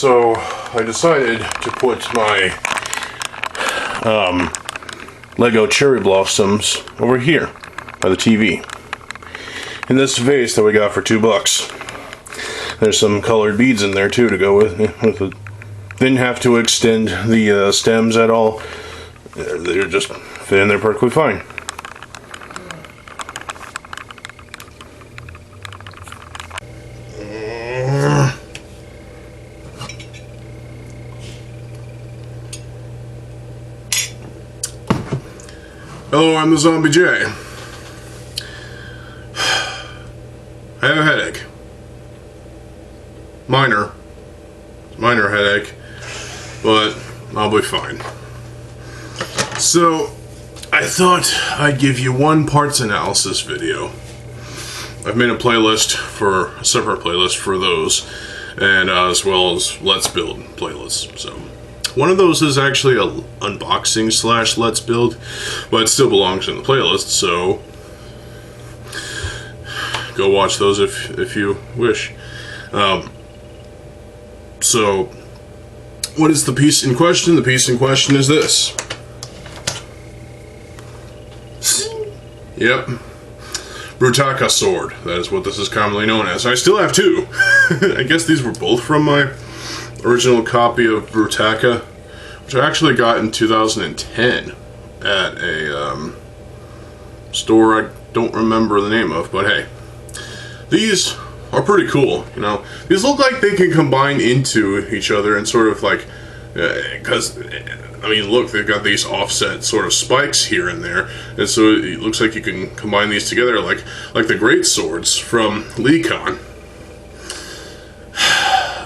So I decided to put my Lego cherry blossoms over here by the TV in this vase that we got for $2. There's some colored beads in there too to go with it. Didn't have to extend the stems at all. They're just fit in there perfectly fine. Hello, I'm TheZOMBIEJ. I have a headache. Minor headache, but I'll be fine. So, I thought I'd give you one parts analysis video. I've made a separate playlist for those, and as well as Let's Build playlists. So, one of those is actually a unboxing / Let's Build, but it still belongs in the playlist, so go watch those if you wish. So, what is the piece in question? The piece in question is this. Yep. Brutaka sword. That is what this is commonly known as. I still have two. I guess these were both from my original copy of Brutaka, which I actually got in 2010 at a store I don't remember the name of, but hey. These are pretty cool, you know. These look like they can combine into each other and sort of like, because, I mean, look, they've got these offset sort of spikes here and there, and so it looks like you can combine these together like the great swords from Lekon.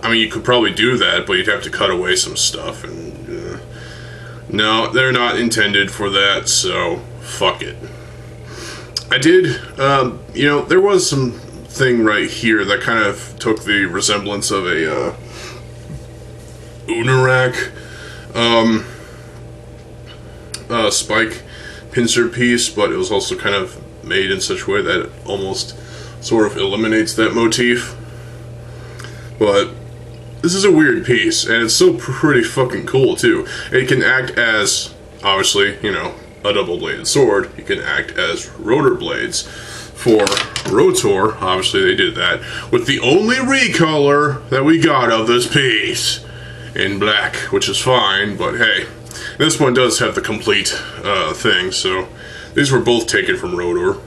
I mean, you could probably do that, but you'd have to cut away some stuff, and no, they're not intended for that, so fuck it. I did, you know, there was some thing right here that kind of took the resemblance of a Unarak spike pincer piece, but it was also kind of made in such a way that it almost sort of eliminates that motif. But this is a weird piece, and it's still pretty fucking cool too. It can act as, obviously, you know, a double-bladed sword. You can act as rotor blades. For Rotor, obviously they did that with the only recolor that we got of this piece in black, which is fine, but hey, this one does have the complete thing, so these were both taken from Rotor.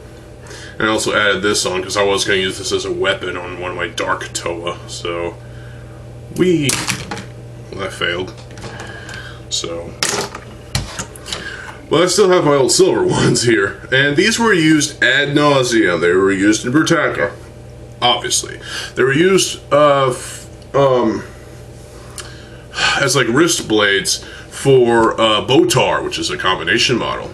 And I also added this on because I was going to use this as a weapon on one of my Dark Toa, so well, that failed. So, but I still have my old silver ones here, and these were used ad nauseum. They were used in Brutaka, obviously. They were used as like wrist blades for Botar, which is a combination model.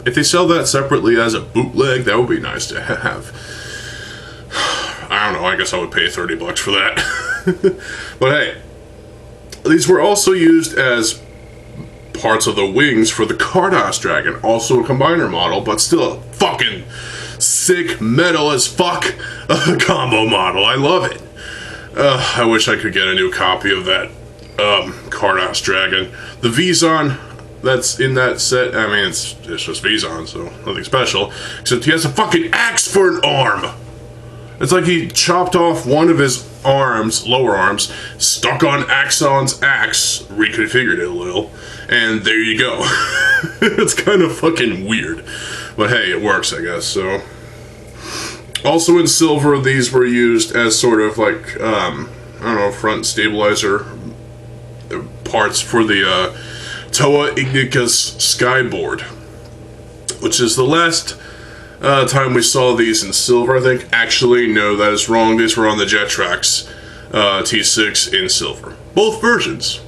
If they sell that separately as a bootleg, that would be nice to have. I don't know, I guess I would pay $30 for that. But hey, these were also used as parts of the wings for the Kardas Dragon, also a combiner model, but still a fucking sick metal as fuck combo model. I love it. I wish I could get a new copy of that Kardas Dragon. The Vizon that's in that set, I mean, it's just Vizon, so nothing special, except he has a fucking axe for an arm. It's like he chopped off one of his arms, lower arms, stuck on Axon's axe, reconfigured it a little, and there you go. It's kind of fucking weird. But hey, it works, I guess, so. Also in silver, these were used as sort of like, I don't know, front stabilizer parts for the Toa Ignicus Skyboard, which is the last time we saw these in silver, I think. Actually, no, that is wrong. These were on the Jetrax T6 in silver. Both versions.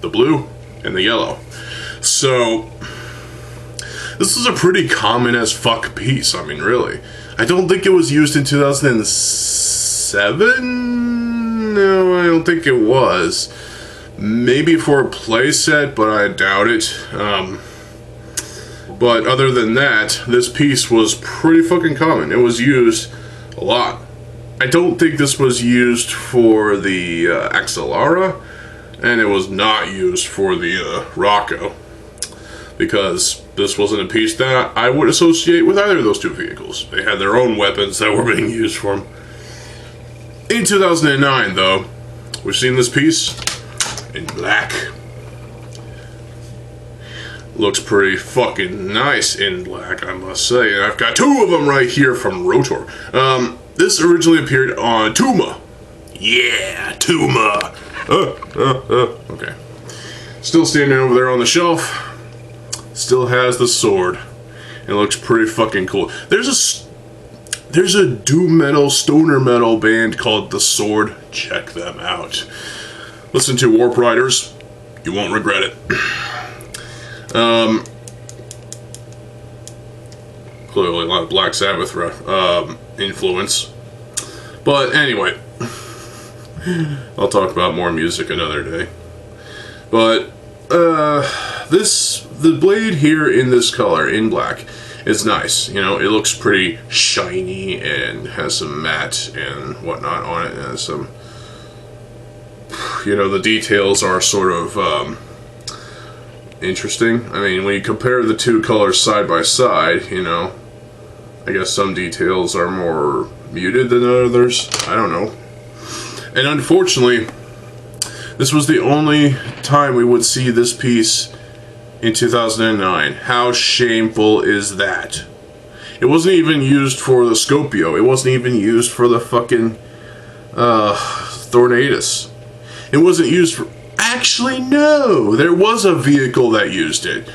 The blue and the yellow. So, this is a pretty common as fuck piece, I mean, really. I don't think it was used in 2007? No, I don't think it was. Maybe for a playset, but I doubt it. But other than that, this piece was pretty fucking common. It was used a lot. I don't think this was used for the Axelara, and it was not used for the Rocco, because this wasn't a piece that I would associate with either of those two vehicles. They had their own weapons that were being used for them. In 2009, though, we've seen this piece in black. Looks pretty fucking nice in black, I must say. And I've got two of them right here from Rotor. This originally appeared on Tuma. Yeah, Tuma. Okay. Still standing over there on the shelf. Still has the sword. It looks pretty fucking cool. There's a doom metal, stoner metal band called The Sword. Check them out. Listen to Warp Riders. You won't regret it. Clearly a lot of Black Sabbath influence. But anyway, I'll talk about more music another day. But the blade here in this color, in black, is nice. You know, it looks pretty shiny and has some matte and whatnot on it. And some, you know, the details are sort of interesting. I mean, when you compare the two colors side by side, you know, I guess some details are more muted than others. I don't know. And unfortunately, this was the only time we would see this piece in 2009. How shameful is that? It wasn't even used for the Scopio. It wasn't even used for the fucking Tornadus. It wasn't used for... Actually, no! There was a vehicle that used it.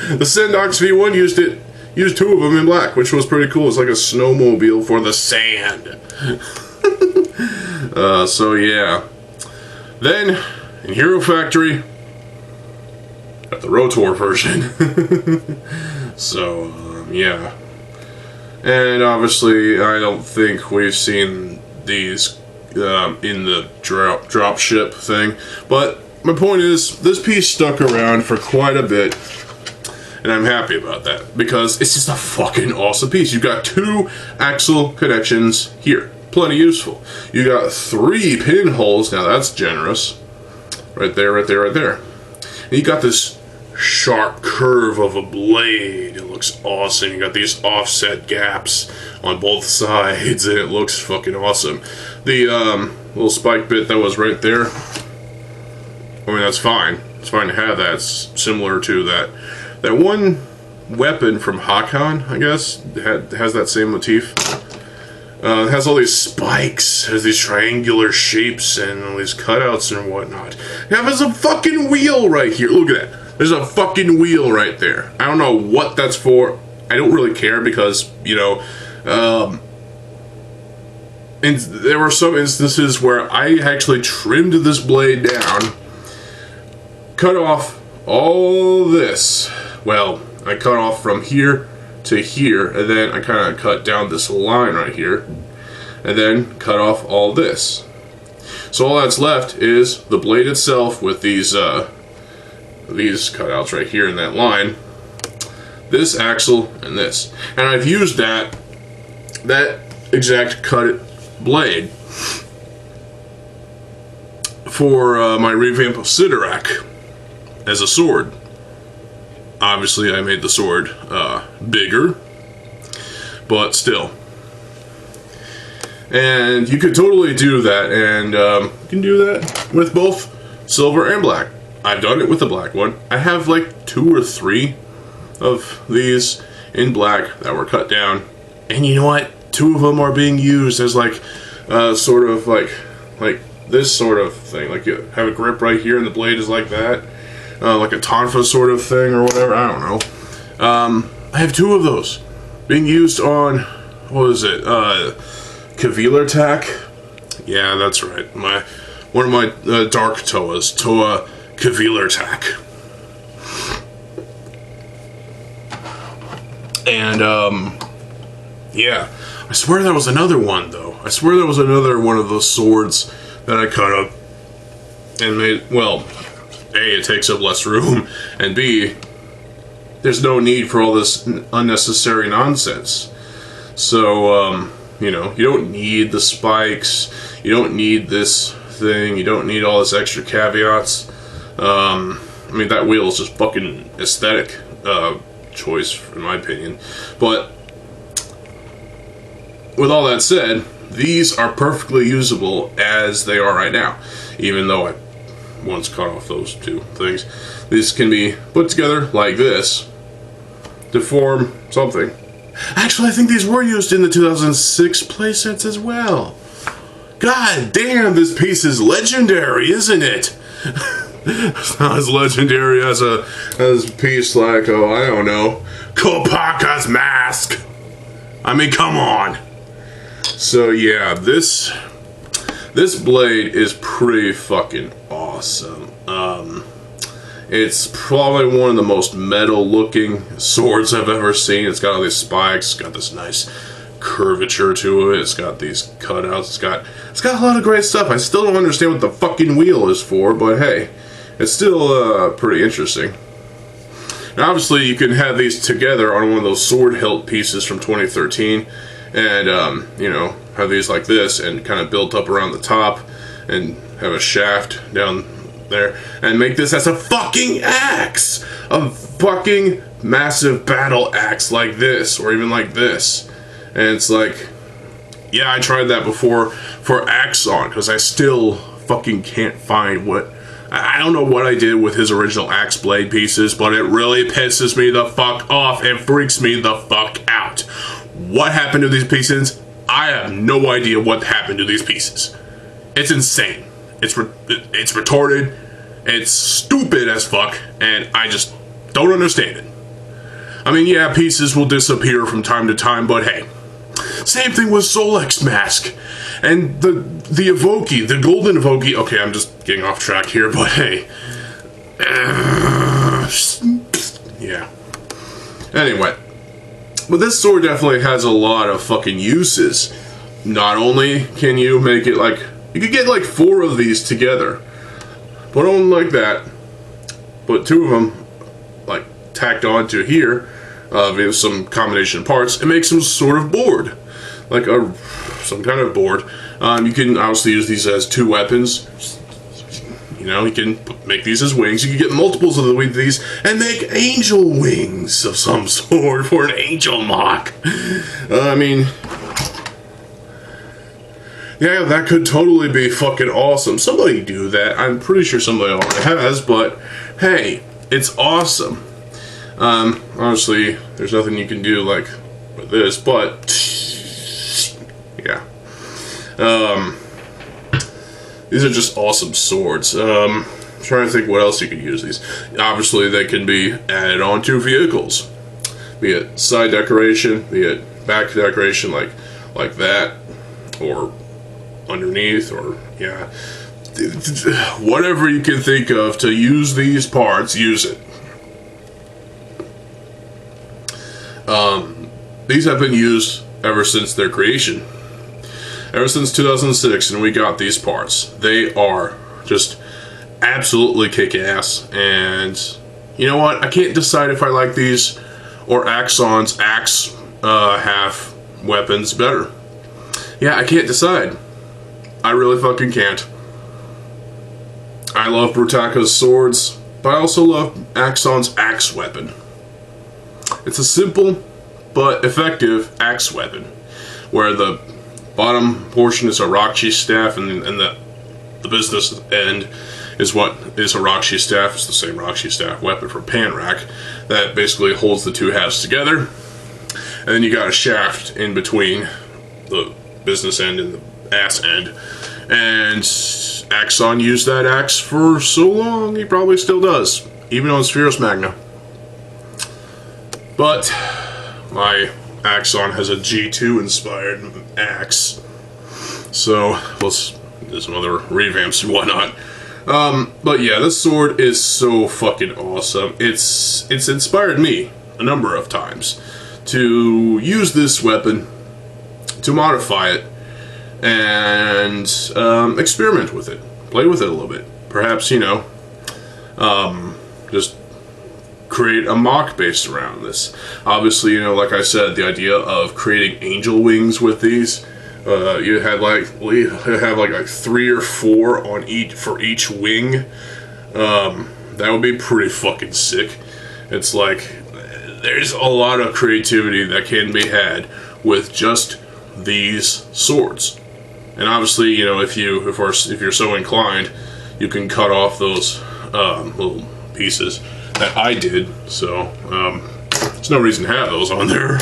The Sendox V1 used it. Used two of them in black, which was pretty cool. It's like a snowmobile for the sand. So yeah. Then, in Hero Factory, got the Rotor version. So, yeah. And obviously, I don't think we've seen these in the drop ship thing. But my point is, this piece stuck around for quite a bit. And I'm happy about that, because it's just a fucking awesome piece. You've got two axle connections here. Plenty useful. You got 3 pinholes. Now that's generous. Right there, right there, right there. And you got this sharp curve of a blade. It looks awesome. You got these offset gaps on both sides, and it looks fucking awesome. The little spike bit that was right there, I mean, that's fine. It's fine to have that. It's similar to that one weapon from Hakan, I guess, has that same motif. It has all these spikes, has these triangular shapes, and all these cutouts and whatnot. Now there's a fucking wheel right here. Look at that. There's a fucking wheel right there. I don't know what that's for. I don't really care, because, you know, and there were some instances where I actually trimmed this blade down, cut off all this. Well, I cut off from here to here, and then I kind of cut down this line right here, and then cut off all this. So all that's left is the blade itself with these cutouts right here in that line, this axle, and this. And I've used that exact cut blade for my revamp of Sidorak as a sword. Obviously, I made the sword bigger, but still. And you could totally do that, and you can do that with both silver and black. I've done it with the black one. I have like 2 or 3 of these in black that were cut down, and you know what? 2 of them are being used as like sort of like this sort of thing. Like you have a grip right here, and the blade is like that. Like a tonfa sort of thing or whatever, I don't know. I have 2 of those being used on, what is it, Kavilar Tack? Yeah, that's right. One of my Dark Toas, Toa Kavilar Tack. And, yeah. I swear there was another one, though. I swear there was another one of those swords that I cut up and made, well, A, it takes up less room, and B, there's no need for all this unnecessary nonsense. So, you know, you don't need the spikes, you don't need this thing, you don't need all this extra caveats. I mean, that wheel is just fucking aesthetic choice, in my opinion. But with all that said, these are perfectly usable as they are right now, even though I once cut off those two things. These can be put together like this to form something. Actually, I think these were used in the 2006 playsets as well. God damn, this piece is legendary, isn't it? It's not as legendary as a piece like, oh, I don't know, Kopaka's mask. I mean, come on. So yeah, this blade is pretty fucking awesome. It's probably one of the most metal looking swords I've ever seen. It's got all these spikes, it's got this nice curvature to it, it's got these cutouts, it's got a lot of great stuff. I still don't understand what the fucking wheel is for, but hey, it's still pretty interesting. Now obviously you can have these together on one of those sword hilt pieces from 2013 and you know, have these like this and kind of built up around the top and have a shaft down there and make this as a fucking axe, a fucking massive battle axe like this, or even like this. And it's like, yeah, I tried that before for Axon, because I still fucking can't find what, I don't know what I did with his original axe blade pieces, but it really pisses me the fuck off and freaks me the fuck out. What happened to these pieces? I have no idea what happened to these pieces. It's insane. It's retarded. It's stupid as fuck, and I just don't understand it. I mean, yeah, pieces will disappear from time to time, but hey. Same thing with Solek's mask. And the Evoki, the golden Evoki. Okay, I'm just getting off track here, but hey. Yeah. Anyway. But this sword definitely has a lot of fucking uses. Not only can you make it like, you could get like 4 of these together. Put on like that. Put 2 of them like tacked onto here. Via some combination of parts. It makes some sort of board. Like some kind of board. You can obviously use these as 2 weapons. You know, you can make these as wings. You can get multiples of these and make angel wings of some sort for an angel mock. I mean, yeah, that could totally be fucking awesome. Somebody do that. I'm pretty sure somebody already has, but hey, it's awesome. Honestly, there's nothing you can do like with this, but yeah. These are just awesome swords. I'm trying to think what else you could use these. Obviously, they can be added onto vehicles, be it side decoration, be it back decoration, like that, or underneath, or yeah, whatever you can think of to use these parts, use it. These have been used ever since their creation. Ever since 2006, and we got these parts. They are just absolutely kick-ass, and you know what? I can't decide if I like these or Axon's axe half weapons better. Yeah, I can't decide. I really fucking can't. I love Brutaka's swords, but I also love Axon's axe weapon. It's a simple but effective axe weapon, where the bottom portion is a Rakshi staff, and the business end is what is a Rakshi staff. It's the same Rakshi staff weapon for Panrak that basically holds the 2 halves together. And then you got a shaft in between the business end and the ass end. And Axon used that axe for so long, he probably still does, even on Spheros Magna. But my Axon has a G2 inspired axe, so let's do some other revamps and whatnot. But yeah, this sword is so fucking awesome. It's inspired me a number of times to use this weapon, to modify it, and experiment with it, play with it a little bit. Perhaps, you know, just create a mock based around this. Obviously, you know, like I said, the idea of creating angel wings with these, you have like 3 or 4 on each for each wing. That would be pretty fucking sick. It's like there's a lot of creativity that can be had with just these swords. And obviously, you know, if you're so inclined, you can cut off those little pieces that I did. So there's no reason to have those on there.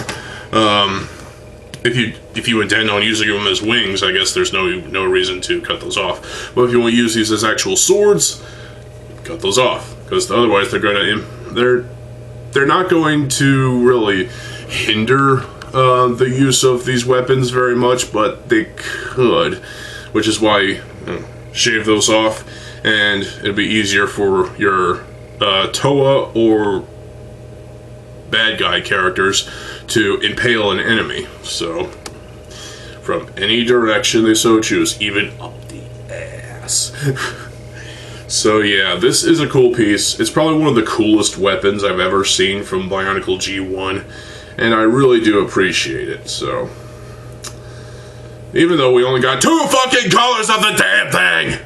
If you intend on using them as wings, I guess there's no reason to cut those off. But if you want to use these as actual swords, cut those off, because otherwise they're not going to really hinder the use of these weapons very much, but they could, which is why you shave those off, and it'd be easier for your Toa or bad guy characters to impale an enemy. So from any direction they so choose, even up the ass. So yeah, this is a cool piece. It's probably one of the coolest weapons I've ever seen from Bionicle G1, and I really do appreciate it. So even though we only got 2 fucking colors of the damn thing,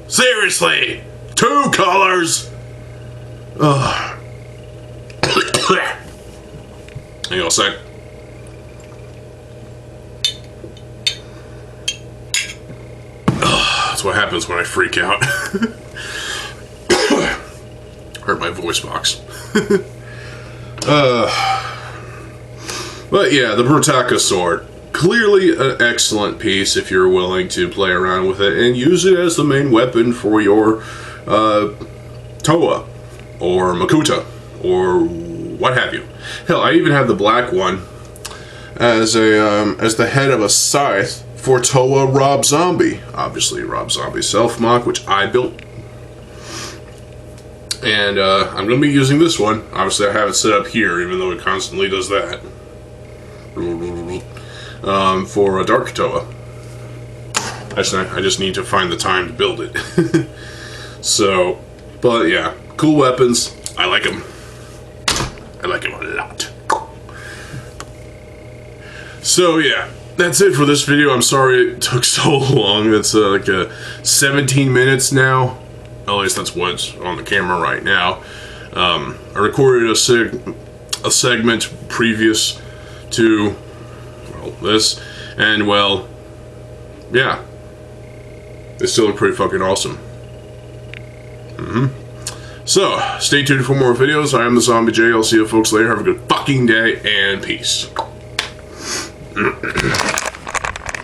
seriously, 2 colors. Ugh. Hang on a sec. That's what happens when I freak out. Hurt my voice box. But yeah, the Brutaka sword. Clearly an excellent piece if you're willing to play around with it and use it as the main weapon for your Toa or Makuta or what have you. Hell, I even have the black one as the head of a scythe for Toa Rob Zombie. Obviously, Rob Zombie self-mock, which I built. And I'm going to be using this one. Obviously, I have it set up here, even though it constantly does that. For a Dark Toa. I just need to find the time to build it. So, but yeah, cool weapons. I like them. I like them a lot. So yeah, that's it for this video. I'm sorry it took so long. It's like 17 minutes now. At least that's what's on the camera right now. I recorded a segment previous to, well, this, and well, yeah, they still look pretty fucking awesome. So, stay tuned for more videos. I am TheZOMBIEJ. I'll see you folks later. Have a good fucking day, and peace.